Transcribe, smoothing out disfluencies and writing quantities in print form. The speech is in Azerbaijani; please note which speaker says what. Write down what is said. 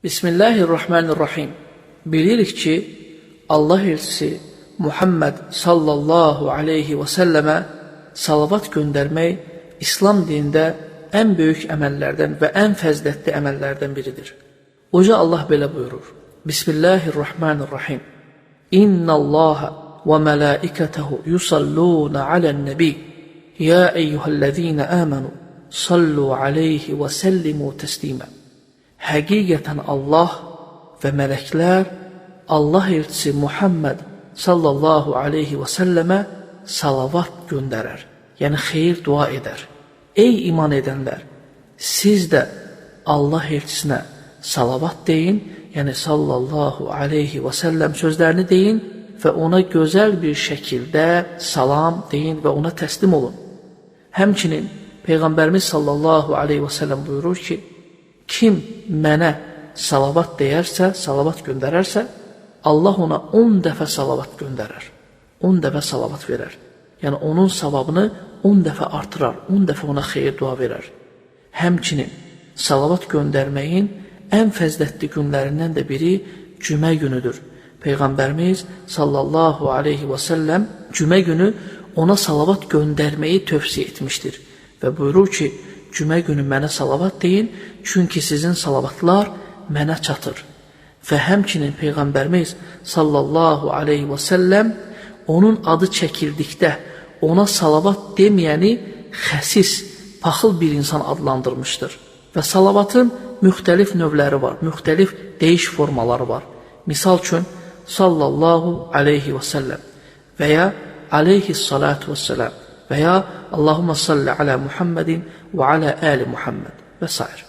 Speaker 1: Bismillahirrahmanirrahim. Bilirik ki, Allah elçisi Muhammed sallallahu aleyhi və səlləmə salavat göndərmək İslam dinində ən böyük əməllərdən və ən fəzilətli əməllərdən biridir. Uca Allah belə buyurur. Bismillahirrahmanirrahim. İnnallaha və mələikətəhu yusalluna alən-nəbi. Ya eyyuhəl-ləzīnə əmənu sallu aleyhi və səllimu təslimə. Həqiqətən Allah və mələklər Allah elçisi Muhammed sallallahu aleyhi və səlləmə salavat göndərər, yəni xeyir dua edər. Ey iman edənlər, siz də Allah elçisinə salavat deyin, yəni sallallahu aleyhi və səlləm sözlərini deyin və ona gözəl bir şəkildə salam deyin və ona təslim olun. Həmçinin Peyğəmbərimiz sallallahu aleyhi və səlləm buyurur ki, kim mənə salavat deyərsə, salavat göndərərsə, Allah ona 10 dəfə salavat göndərər, 10 dəfə salavat verər. Yəni onun savabını 10 dəfə artırar, 10 dəfə ona xeyir dua verər. Həmçinin salavat göndərməyin ən fəzilətli günlərindən də biri cümə günüdür. Peyğəmbərimiz sallallahu aleyhi və səlləm cümə günü ona salavat göndərməyi tövsiyə etmişdir və buyurur ki, cümə günü mənə salavat deyin, çünki sizin salavatlar mənə çatır. Və həmçinin Peyğəmbərimiz sallallahu aleyhi və səlləm onun adı çəkildikdə ona salavat deməyəni xəsis, paxıl bir insan adlandırmışdır. Və salavatın müxtəlif növləri var, müxtəlif deyiş formaları var. Misal üçün, sallallahu aleyhi və səlləm və ya aleyhissalatu vəssələm və ya Allahumma salli alə Muhammedin və alə əli Muhammed və s.